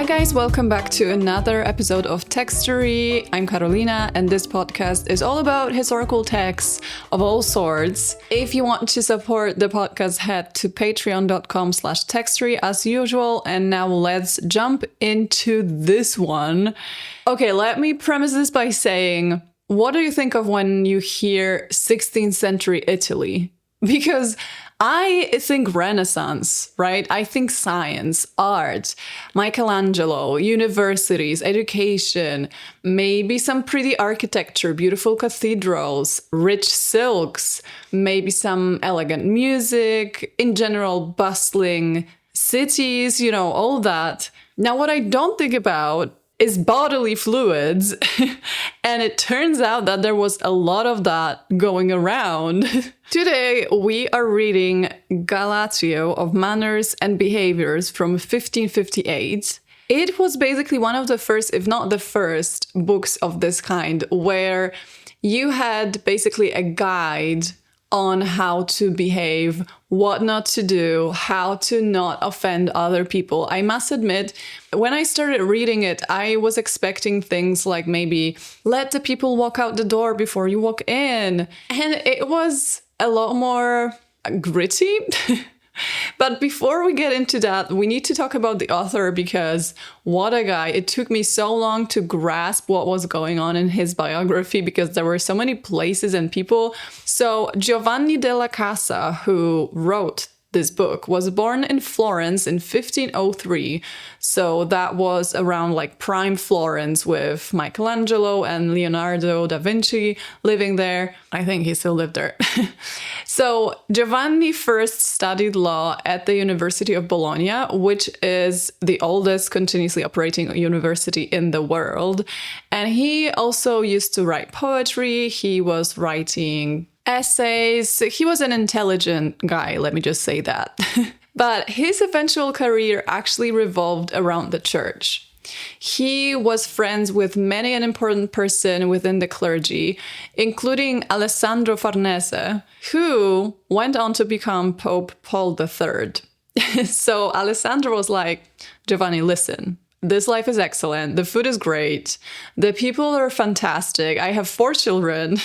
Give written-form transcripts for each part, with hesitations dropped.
guys, welcome back to another episode of Textory. I'm Carolina, and this podcast is all about historical texts of all sorts. If you want to support the podcast, head to patreon.com/textory as usual. And now let's jump into this one. Okay, let me premise this by saying, what do you think of when you hear 16th century Italy? Because I think Renaissance, right? I think science, art, Michelangelo, universities, education, maybe some pretty architecture, beautiful cathedrals, rich silks, maybe some elegant music, in general, bustling cities, all that. Now, what I don't think about is bodily fluids. And it turns out that there was a lot of that going around. Today, we are reading Galateo of Manners and Behaviors from 1558. It was basically one of the first, if not the first, books of this kind where you had basically a guide on how to behave, what not to do, how to not offend other people. I must admit, when I started reading it, I was expecting things like maybe let the people walk out the door before you walk in. And it was a lot more gritty. But before we get into that, we need to talk about the author because what a guy. It took me so long to grasp what was going on in his biography because there were so many places and people. So Giovanni della Casa, who wrote this book, was born in Florence in 1503. So that was around like prime Florence with Michelangelo and Leonardo da Vinci living there. I think he still lived there. So Giovanni first studied law at the University of Bologna, which is the oldest continuously operating university in the world. And he also used to write poetry. He was writing essays. He was an intelligent guy, let me just say that. But his eventual career actually revolved around the church. He was friends with many an important person within the clergy, including Alessandro Farnese, who went on to become Pope Paul III. So Alessandro was like, Giovanni, listen. This life is excellent. The food is great. The people are fantastic. I have 4 children.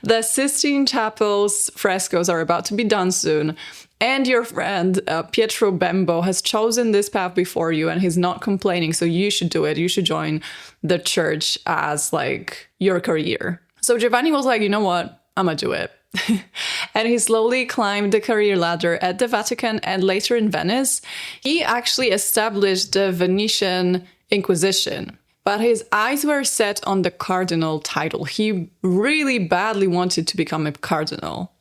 The Sistine Chapel's frescoes are about to be done soon. And your friend Pietro Bembo has chosen this path before you and he's not complaining. So you should do it. You should join the church as like your career. So Giovanni was like, you know what? I'm gonna do it. And he slowly climbed the career ladder at the Vatican and later in Venice. He actually established the Venetian Inquisition, but his eyes were set on the cardinal title. He really badly wanted to become a cardinal.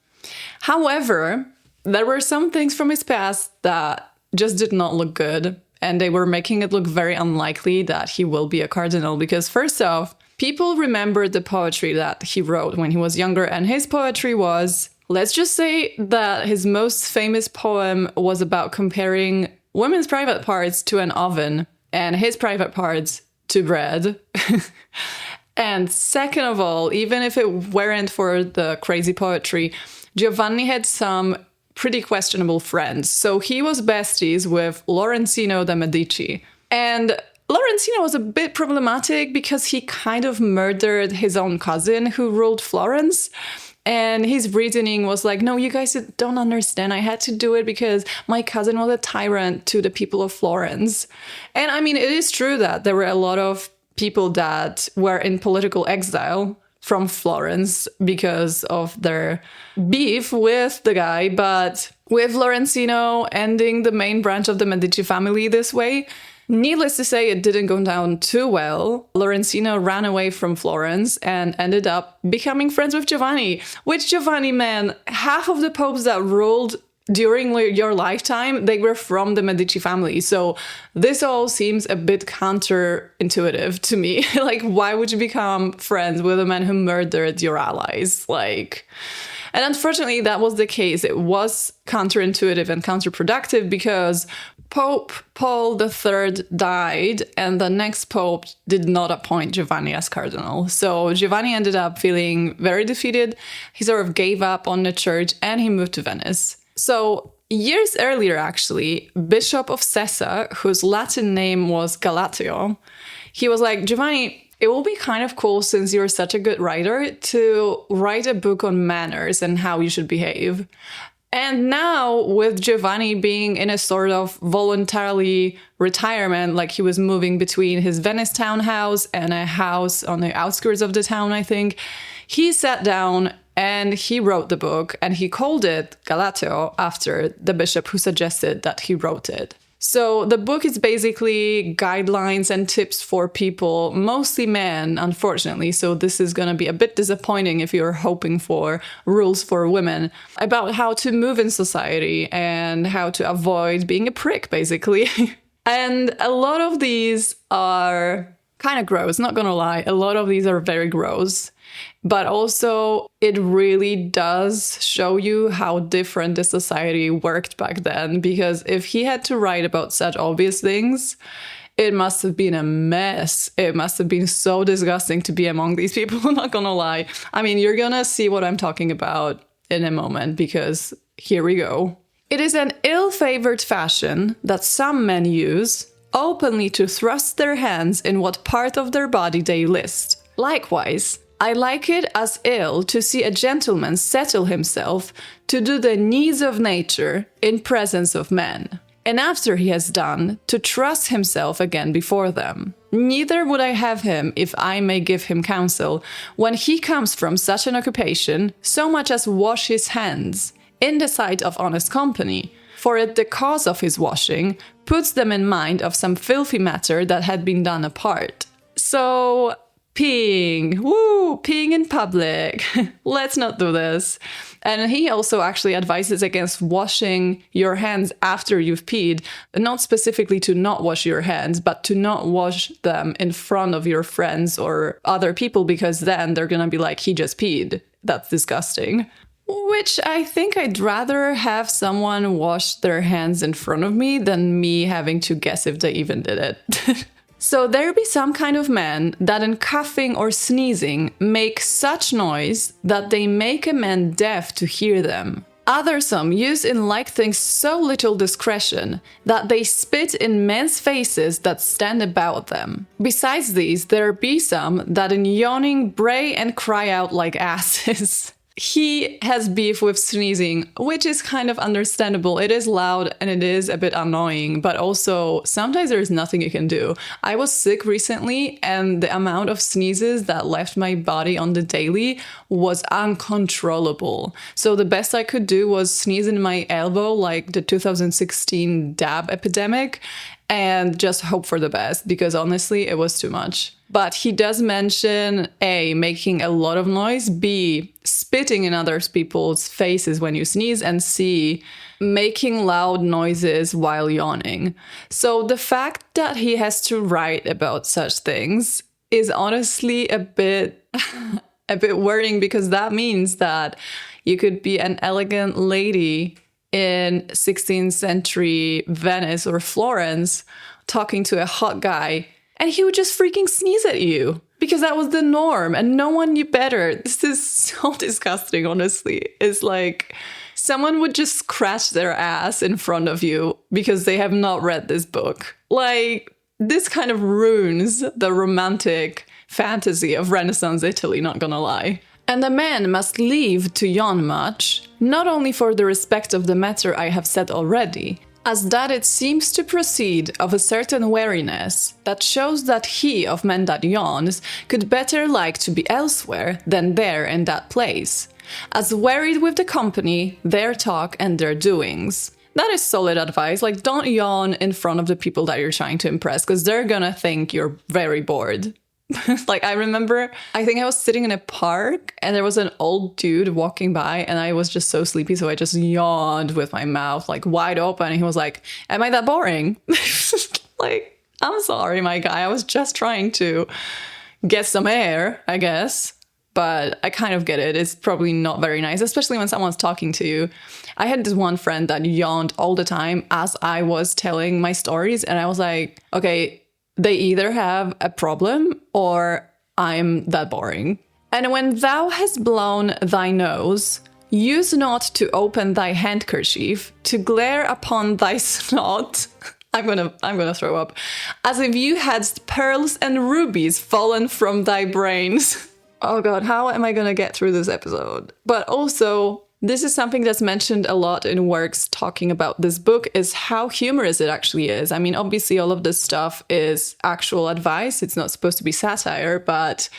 However, there were some things from his past that just did not look good, and they were making it look very unlikely that he will be a cardinal because first off, people remembered the poetry that he wrote when he was younger, and his poetry was, let's just say that his most famous poem was about comparing women's private parts to an oven and his private parts to bread. And second of all, even if it weren't for the crazy poetry, Giovanni had some pretty questionable friends. So he was besties with Lorenzino de' Medici. And Lorenzino was a bit problematic because he kind of murdered his own cousin who ruled Florence. And his reasoning was like, no, you guys don't understand. I had to do it because my cousin was a tyrant to the people of Florence. And I mean, it is true that there were a lot of people that were in political exile from Florence because of their beef with the guy. But with Lorenzino ending the main branch of the Medici family this way, needless to say, it didn't go down too well. Lorenzino ran away from Florence and ended up becoming friends with Giovanni. Which Giovanni, man, half of the popes that ruled during your lifetime, they were from the Medici family. So this all seems a bit counterintuitive to me. Like, why would you become friends with a man who murdered your allies? And unfortunately, that was the case. It was counterintuitive and counterproductive because Pope Paul III died and the next pope did not appoint Giovanni as cardinal. So Giovanni ended up feeling very defeated. He sort of gave up on the church and he moved to Venice. So Years earlier, actually, Bishop of Sessa, whose Latin name was Galateo, he was like, Giovanni, it will be kind of cool, since you're such a good writer, to write a book on manners and how you should behave. And now, with Giovanni being in a sort of voluntarily retirement, like he was moving between his Venice townhouse and a house on the outskirts of the town, I think, he sat down and he wrote the book, and he called it Galateo after the bishop who suggested that he wrote it. So the book is basically guidelines and tips for people, mostly men, unfortunately. So this is going to be a bit disappointing if you're hoping for rules for women, about how to move in society and how to avoid being a prick, basically. And a lot of these are kind of gross, not going to lie. A lot of these are very gross. But also, it really does show you how different the society worked back then. Because if he had to write about such obvious things, it must have been a mess. It must have been so disgusting to be among these people, not gonna lie. I mean, you're gonna see what I'm talking about in a moment, because here we go. It is an ill-favored fashion that some men use openly to thrust their hands in what part of their body they list. Likewise, I like it as ill to see a gentleman settle himself to do the needs of nature in presence of men, and after he has done, to trust himself again before them. Neither would I have him, if I may give him counsel, when he comes from such an occupation, so much as wash his hands, in the sight of honest company, for it the cause of his washing puts them in mind of some filthy matter that had been done apart. So, peeing. Woo! Peeing in public. Let's not do this. And he also actually advises against washing your hands after you've peed. Not specifically to not wash your hands, but to not wash them in front of your friends or other people, because then they're gonna be like, he just peed. That's disgusting. Which I think I'd rather have someone wash their hands in front of me than me having to guess if they even did it. So there be some kind of men that in coughing or sneezing make such noise that they make a man deaf to hear them. Other some use in like things so little discretion that they spit in men's faces that stand about them. Besides these, there be some that in yawning bray and cry out like asses. He has beef with sneezing, which is kind of understandable. It is loud and it is a bit annoying, but also sometimes there's nothing you can do. I was sick recently and the amount of sneezes that left my body on the daily was uncontrollable. So the best I could do was sneeze in my elbow like the 2016 dab epidemic and just hope for the best, because honestly, it was too much. But he does mention A, making a lot of noise, B, spitting in other people's faces when you sneeze, and C, making loud noises while yawning. So the fact that he has to write about such things is honestly a bit worrying, because that means that you could be an elegant lady in 16th century Venice or Florence talking to a hot guy, and he would just freaking sneeze at you because that was the norm and no one knew better. This is so disgusting, honestly. It's like someone would just scratch their ass in front of you because they have not read this book. Like, this kind of ruins the romantic fantasy of Renaissance Italy, not gonna lie. And a man must leave to yawn much, not only for the respect of the matter I have said already, as that it seems to proceed of a certain wariness that shows that he of men that yawns could better like to be elsewhere than there in that place, as wearied with the company, their talk, and their doings. That is solid advice. Like, don't yawn in front of the people that you're trying to impress, because they're gonna think you're very bored. Like, I remember, I think I was sitting in a park and there was an old dude walking by and I was just so sleepy, so I just yawned with my mouth like wide open, and he was like, am I that boring? Like, I'm sorry, my guy, I was just trying to get some air, I guess. But I kind of get it. It's probably not very nice, especially when someone's talking to you. I had this one friend that yawned all the time as I was telling my stories, and I was like, okay, they either have a problem or I'm that boring. And when thou hast blown thy nose, Use not to open thy handkerchief, to glare upon thy snot. I'm gonna throw up. As if you hadst pearls and rubies fallen from thy brains. Oh god, how am I gonna get through this episode? But also, this is something that's mentioned a lot in works talking about this book, is how humorous it actually is. I mean, obviously all of this stuff is actual advice. It's not supposed to be satire, but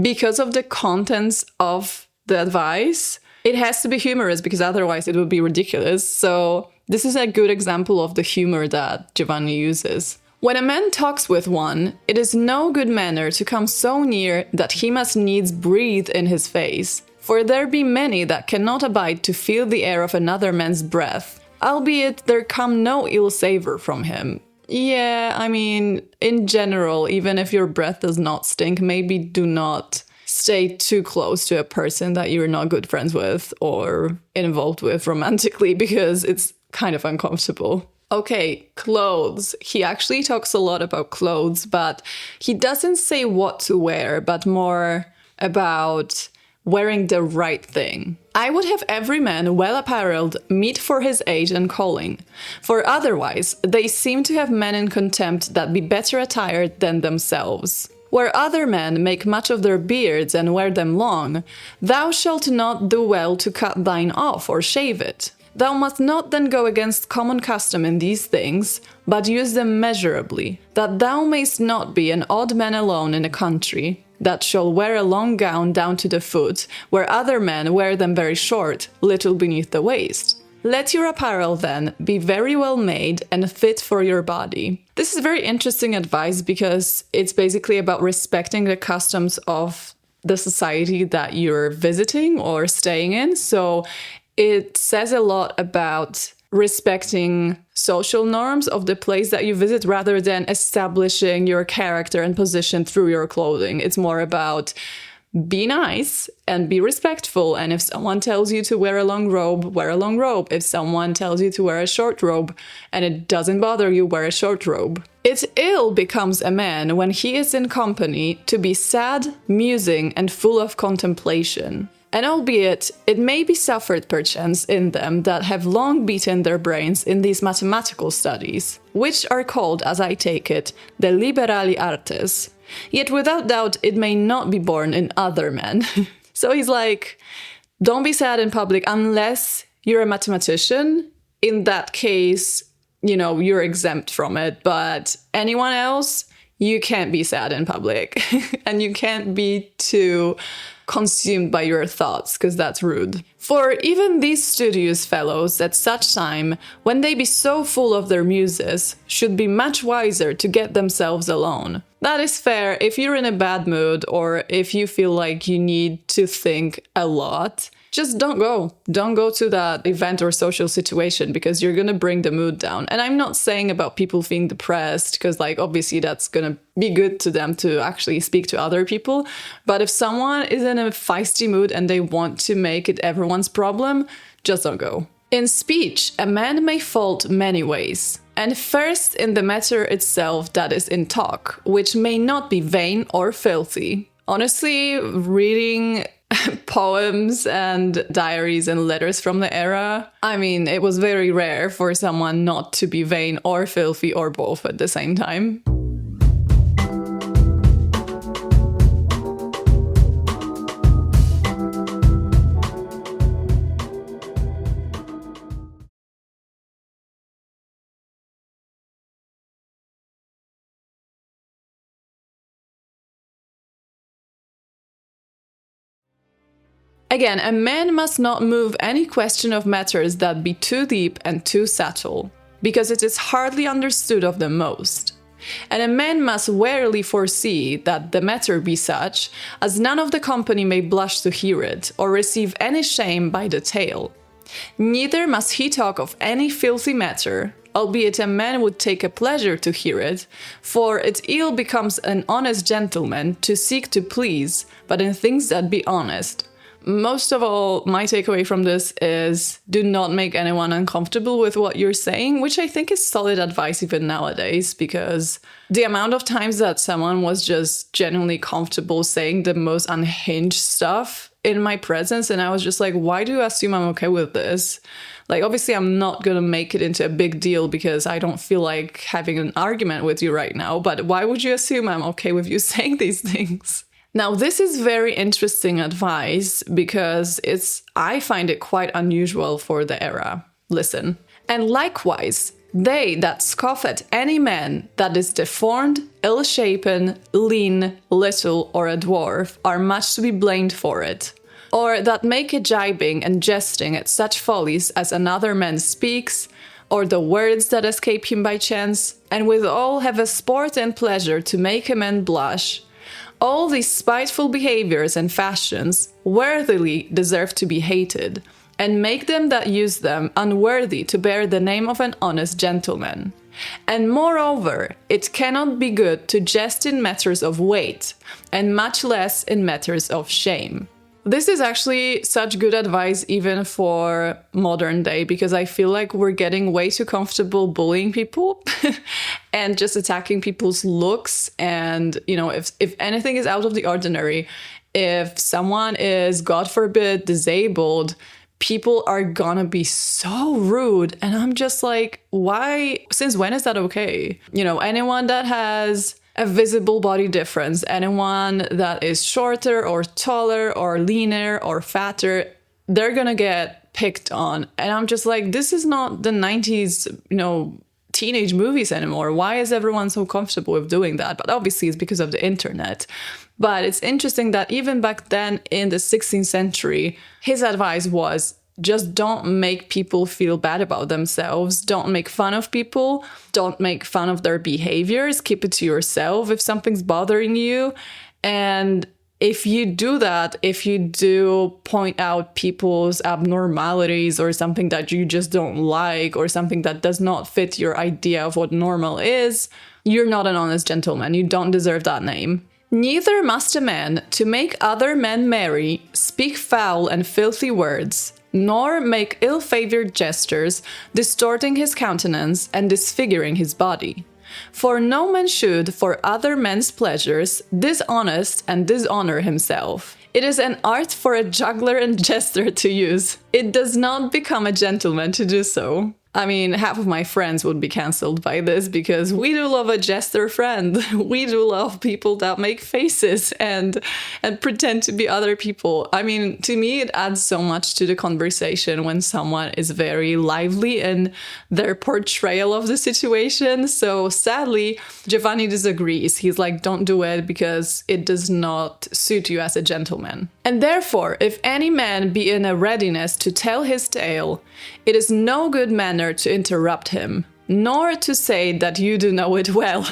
because of the contents of the advice, it has to be humorous because otherwise it would be ridiculous. So this is a good example of the humor that Giovanni uses. When a man talks with one, it is no good manner to come so near that he must needs breathe in his face. For there be many that cannot abide to feel the air of another man's breath, albeit there come no ill savour from him. Yeah, I mean, in general, even if your breath does not stink, maybe do not stay too close to a person that you're not good friends with or involved with romantically, because it's kind of uncomfortable. Okay, clothes. He actually talks a lot about clothes, but he doesn't say what to wear, but more about wearing the right thing. I would have every man well apparelled meet for his age and calling, for otherwise they seem to have men in contempt that be better attired than themselves. Where other men make much of their beards and wear them long, thou shalt not do well to cut thine off or shave it. Thou must not then go against common custom in these things, but use them measurably, that thou mayst not be an odd man alone in a country, that shall wear a long gown down to the foot, where other men wear them very short, little beneath the waist. Let your apparel, then, be very well made and fit for your body. This is very interesting advice because it's basically about respecting the customs of the society that you're visiting or staying in. So it says a lot about respecting social norms of the place that you visit rather than establishing your character and position through your clothing. It's more about be nice and be respectful. And if someone tells you to wear a long robe, wear a long robe. If someone tells you to wear a short robe and it doesn't bother you, wear a short robe. It ill becomes a man when he is in company to be sad, musing, and full of contemplation. And albeit it may be suffered perchance in them that have long beaten their brains in these mathematical studies, which are called, as I take it, the liberali artes, yet without doubt it may not be born in other men. So he's like, don't be sad in public unless you're a mathematician. In that case, you know, you're exempt from it, but anyone else, you can't be sad in public and you can't be too consumed by your thoughts, because that's rude. For even these studious fellows at such time, when they be so full of their muses, should be much wiser to get themselves alone. That is fair if you're in a bad mood or if you feel like you need to think a lot. Just don't go. Don't go to that event or social situation because you're going to bring the mood down. And I'm not saying about people feeling depressed because, like, obviously that's going to be good to them to actually speak to other people. But if someone is in a feisty mood and they want to make it everyone's problem, just don't go. In speech, a man may fault many ways. And first in the matter itself, that is in talk, which may not be vain or filthy. Honestly, reading poems and diaries and letters from the era, I mean, it was very rare for someone not to be vain or filthy or both at the same time. Again, a man must not move any question of matters that be too deep and too subtle, because it is hardly understood of them most. And a man must warily foresee that the matter be such, as none of the company may blush to hear it, or receive any shame by the tale. Neither must he talk of any filthy matter, albeit a man would take a pleasure to hear it, for it ill becomes an honest gentleman to seek to please, but in things that be honest. Most of all, my takeaway from this is do not make anyone uncomfortable with what you're saying, which I think is solid advice even nowadays, because the amount of times that someone was just genuinely comfortable saying the most unhinged stuff in my presence, and I was just like, why do you assume I'm okay with this? Like, obviously, I'm not going to make it into a big deal because I don't feel like having an argument with you right now. But why would you assume I'm okay with you saying these things? Now, this is very interesting advice because I find it quite unusual for the era. Listen. And likewise, they that scoff at any man that is deformed, ill-shapen, lean, little, or a dwarf are much to be blamed for it. Or that make a gibing and jesting at such follies as another man speaks, or the words that escape him by chance, and withal have a sport and pleasure to make a man blush. All these spiteful behaviors and fashions worthily deserve to be hated, and make them that use them unworthy to bear the name of an honest gentleman. And moreover, it cannot be good to jest in matters of weight, and much less in matters of shame. This is actually such good advice even for modern day, because I feel like we're getting way too comfortable bullying people and just attacking people's looks. And, you know, if anything is out of the ordinary, if someone is, God forbid, disabled, people are gonna be so rude. And I'm just like, why? Since when is that okay? You know, anyone that has a visible body difference, anyone that is shorter or taller or leaner or fatter, they're gonna get picked on. And I'm just like, this is not the 90s, you know, teenage movies anymore. Why is everyone so comfortable with doing that? But obviously it's because of the internet. But it's interesting that even back then in the 16th century, his advice was, just don't make people feel bad about themselves. Don't make fun of people. Don't make fun of their behaviors. Keep it to yourself if something's bothering you. And if you do that, if you do point out people's abnormalities or something that you just don't like or something that does not fit your idea of what normal is, you're not an honest gentleman. You don't deserve that name. Neither must a man, to make other men merry, speak foul and filthy words, nor make ill-favoured gestures, distorting his countenance and disfiguring his body. For no man should, for other men's pleasures, dishonest and dishonour himself. It is an art for a juggler and jester to use. It does not become a gentleman to do so. I mean, half of my friends would be cancelled by this because we do love a jester friend. We do love people that make faces and pretend to be other people. I mean, to me, it adds so much to the conversation when someone is very lively in their portrayal of the situation. So sadly, Giovanni disagrees. He's like, don't do it because it does not suit you as a gentleman. And therefore, if any man be in a readiness to tell his tale, it is no good manner to interrupt him, nor to say that you do know it well.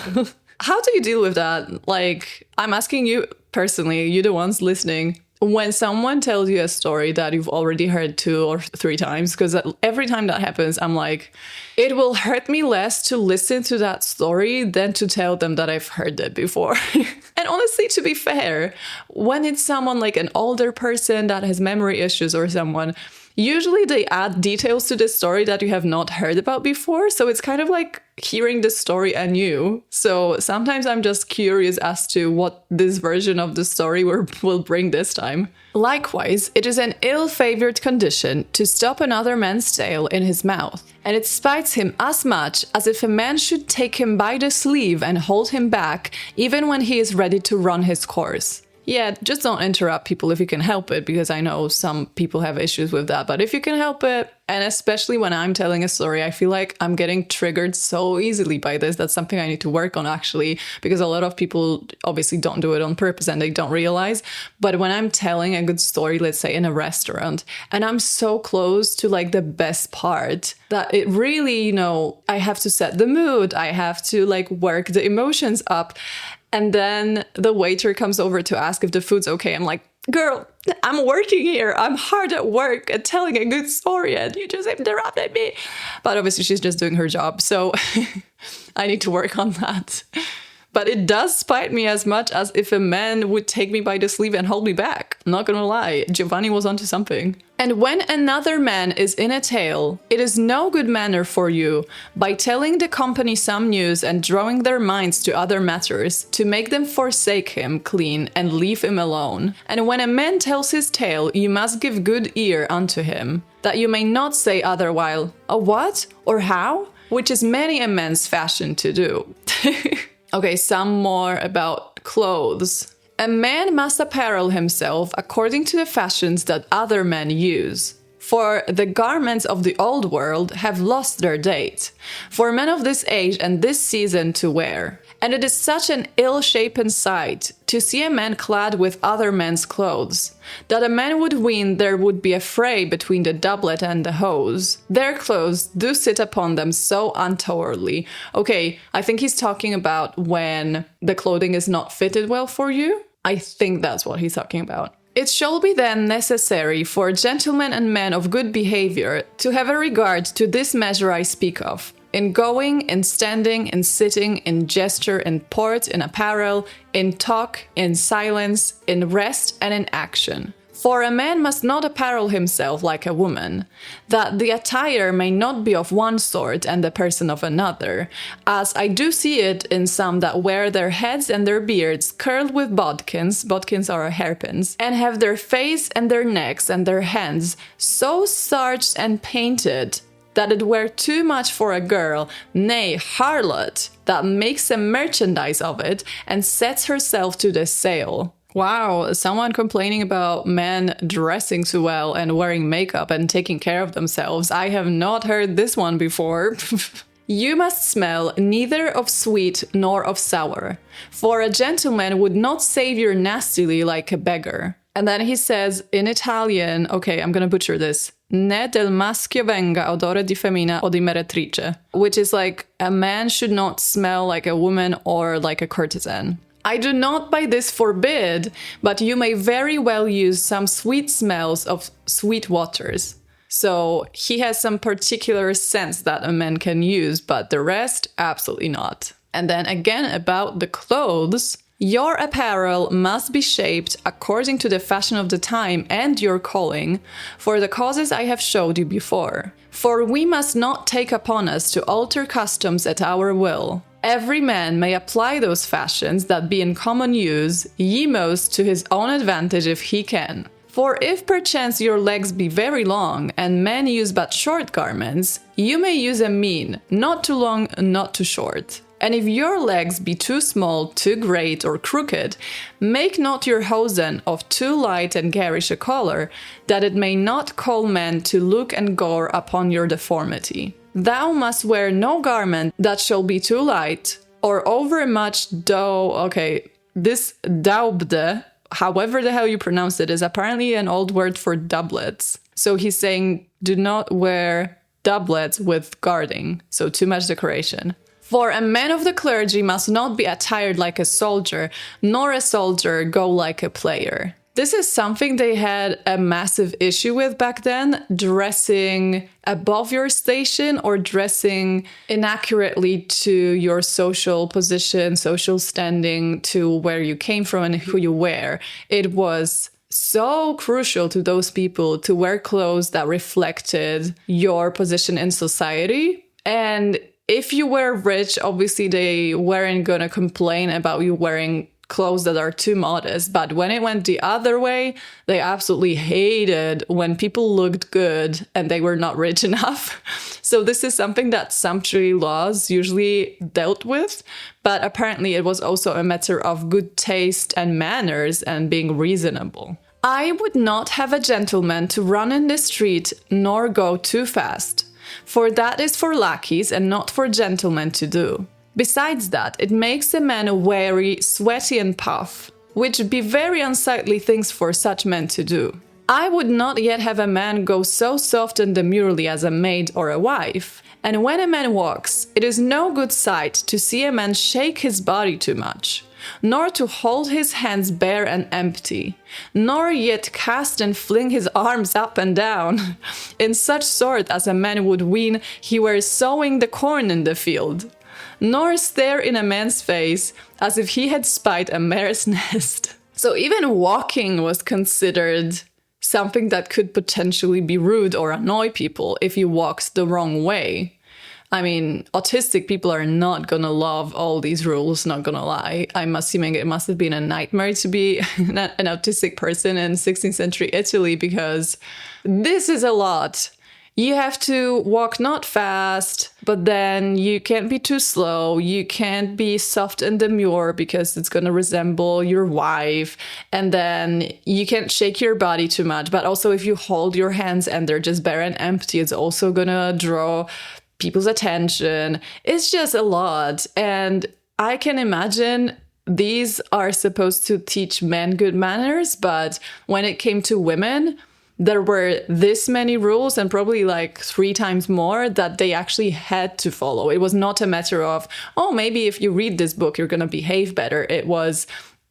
How do you deal with that? Like, I'm asking you personally, you the ones listening, when someone tells you a story that you've already heard 2 or 3 times, because every time that happens, I'm like, it will hurt me less to listen to that story than to tell them that I've heard it before. And honestly, to be fair, when it's someone like an older person that has memory issues or someone, usually they add details to the story that you have not heard about before. So it's kind of like hearing the story anew. So sometimes I'm just curious as to what this version of the story will bring this time. Likewise, it is an ill-favoured condition to stop another man's tale in his mouth. And it spites him as much as if a man should take him by the sleeve and hold him back, even when he is ready to run his course. Yeah, just don't interrupt people if you can help it, because I know some people have issues with that. But if you can help it, and especially when I'm telling a story, I feel like I'm getting triggered so easily by this. That's something I need to work on, actually, because a lot of people obviously don't do it on purpose and they don't realize. But when I'm telling a good story, let's say in a restaurant, and I'm so close to like the best part that it really, you know, I have to set the mood. I have to like work the emotions up. And then the waiter comes over to ask if the food's okay. I'm like, girl, I'm working here. I'm hard at work at telling a good story and you just interrupted me. But obviously she's just doing her job. So I need to work on that. But it does spite me as much as if a man would take me by the sleeve and hold me back. I'm not gonna lie, Giovanni was onto something. And when another man is in a tale, it is no good manner for you, by telling the company some news and drawing their minds to other matters, to make them forsake him clean and leave him alone. And when a man tells his tale, you must give good ear unto him, that you may not say otherwhile, a what? Or how? Which is many a man's fashion to do. Okay, some more about clothes. A man must apparel himself according to the fashions that other men use. For the garments of the old world have lost their date, for men of this age and this season to wear. And it is such an ill-shapen sight to see a man clad with other men's clothes, that a man would ween there would be a fray between the doublet and the hose. Their clothes do sit upon them so untowardly. Okay, I think he's talking about when the clothing is not fitted well for you. I think that's what he's talking about. It shall be then necessary for gentlemen and men of good behavior to have a regard to this measure I speak of, in going, in standing, in sitting, in gesture, in port, in apparel, in talk, in silence, in rest, and in action. For a man must not apparel himself like a woman, that the attire may not be of one sort and the person of another, as I do see it in some that wear their heads and their beards curled with bodkins, bodkins are hairpins, and have their face and their necks and their hands so starched and painted that it were too much for a girl, nay, harlot, that makes a merchandise of it and sets herself to the sale. Wow, someone complaining about men dressing too well and wearing makeup and taking care of themselves. I have not heard this one before. You must smell neither of sweet nor of sour, for a gentleman would not savour nastily like a beggar. And then he says in Italian, okay, I'm gonna butcher this, né del maschio venga odore di femmina o di meretrice, which is like, a man should not smell like a woman or like a courtesan. I do not by this forbid, but you may very well use some sweet smells of sweet waters. So he has some particular scents that a man can use, but the rest, absolutely not. And then again about the clothes, your apparel must be shaped according to the fashion of the time and your calling, for the causes I have showed you before. For we must not take upon us to alter customs at our will. Every man may apply those fashions that be in common use, ye most to his own advantage if he can. For if perchance your legs be very long, and men use but short garments, you may use a mean, not too long, not too short. And if your legs be too small, too great, or crooked, make not your hosen of too light and garish a colour, that it may not call men to look and gore upon your deformity. Thou must wear no garment that shall be too light, or overmuch this daubde, however the hell you pronounce it, is apparently an old word for doublets. So he's saying, do not wear doublets with guarding, so too much decoration. For a man of the clergy must not be attired like a soldier, nor a soldier go like a player. This is something they had a massive issue with back then, dressing above your station or dressing inaccurately to your social position, social standing, to where you came from and who you were. It was so crucial to those people to wear clothes that reflected your position in society. And if you were rich, obviously they weren't gonna complain about you wearing clothes that are too modest. But when it went the other way, they absolutely hated when people looked good and they were not rich enough. So this is something that sumptuary laws usually dealt with. But apparently it was also a matter of good taste and manners and being reasonable. I would not have a gentleman to run in the street nor go too fast, for that is for lackeys and not for gentlemen to do. Besides that, it makes a man weary, sweaty and puff, which be very unsightly things for such men to do. I would not yet have a man go so soft and demurely as a maid or a wife. And when a man walks, it is no good sight to see a man shake his body too much, nor to hold his hands bare and empty, nor yet cast and fling his arms up and down, in such sort as a man would ween he were sowing the corn in the field. nor stare in a man's face as if he had spied a mare's nest. So even walking was considered something that could potentially be rude or annoy people if you walked the wrong way. I mean, autistic people are not gonna love all these rules, not gonna lie. I'm assuming it must have been a nightmare to be an autistic person in 16th century Italy, because this is a lot. You have to walk not fast, but then you can't be too slow. You can't be soft and demure because it's going to resemble your wife. And then you can't shake your body too much. But also if you hold your hands and they're just bare and empty, it's also going to draw people's attention. It's just a lot. And I can imagine these are supposed to teach men good manners, but when it came to women, there were this many rules and probably like 3 times more that they actually had to follow. It was not a matter of, oh, maybe if you read this book, you're going to behave better. It was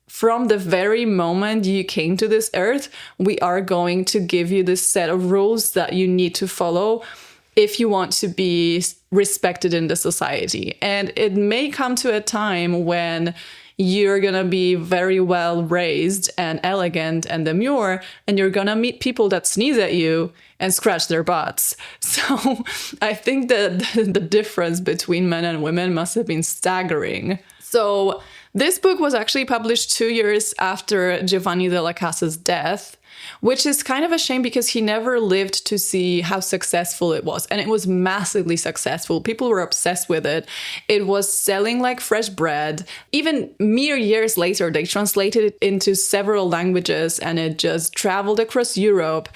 from the very moment you came to this earth, we are going to give you this set of rules that you need to follow if you want to be respected in the society. And it may come to a time when you're gonna be very well raised and elegant and demure, and you're gonna meet people that sneeze at you and scratch their butts. So I think that the difference between men and women must have been staggering. So this book was actually published 2 years after Giovanni della Casa's death, which is kind of a shame because he never lived to see how successful it was. And it was massively successful. People were obsessed with it. It was selling like fresh bread. Even mere years later, they translated it into several languages and it just traveled across Europe.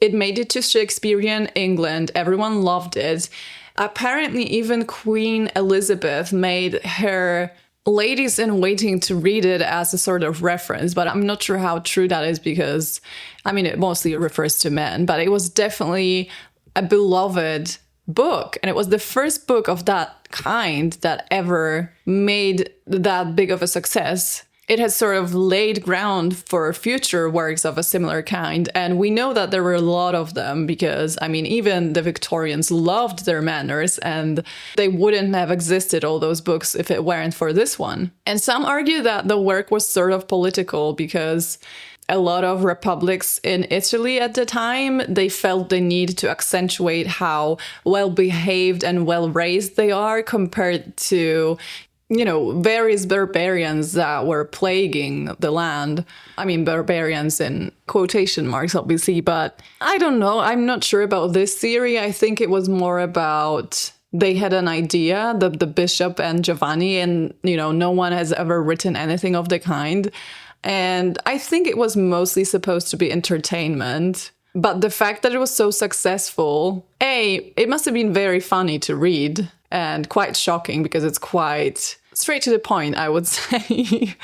It made it to Shakespearean England. Everyone loved it. Apparently, even Queen Elizabeth made her ladies in waiting to read it as a sort of reference, but I'm not sure how true that is because, I mean, it mostly refers to men, but it was definitely a beloved book. And it was the first book of that kind that ever made that big of a success. It has sort of laid ground for future works of a similar kind. And we know that there were a lot of them because, I mean, even the Victorians loved their manners and they wouldn't have existed, all those books, if it weren't for this one. And some argue that the work was sort of political because a lot of republics in Italy at the time, they felt the need to accentuate how well-behaved and well-raised they are compared to, you know, various barbarians that were plaguing the land. I mean, barbarians in quotation marks, obviously, but I don't know. I'm not sure about this theory. I think it was more about they had an idea, the bishop and Giovanni, and, you know, no one has ever written anything of the kind. And I think it was mostly supposed to be entertainment. But the fact that it was so successful, it must have been very funny to read and quite shocking because it's quite straight to the point, I would say.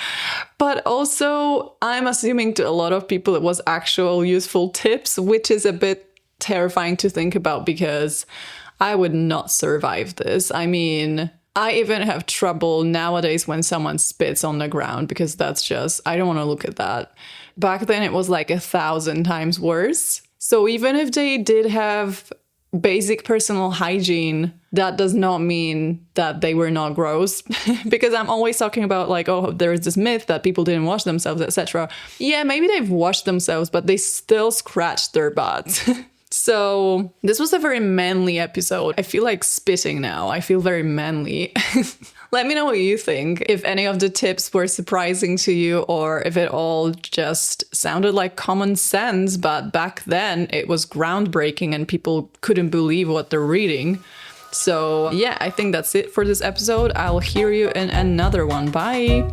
But also, I'm assuming to a lot of people it was actual useful tips, which is a bit terrifying to think about because I would not survive this. I mean, I even have trouble nowadays when someone spits on the ground because that's just, I don't want to look at that. Back then it was like 1,000 times worse. So even if they did have basic personal hygiene, that does not mean that they were not gross. Because I'm always talking about like, oh, there is this myth that people didn't wash themselves, etc. Yeah, maybe they've washed themselves, but they still scratched their butts. So this was a very manly episode. I feel like spitting now. I feel very manly. Let me know what you think. If any of the tips were surprising to you or if it all just sounded like common sense, but back then it was groundbreaking and people couldn't believe what they're reading. So yeah, I think that's it for this episode. I'll hear you in another one. Bye.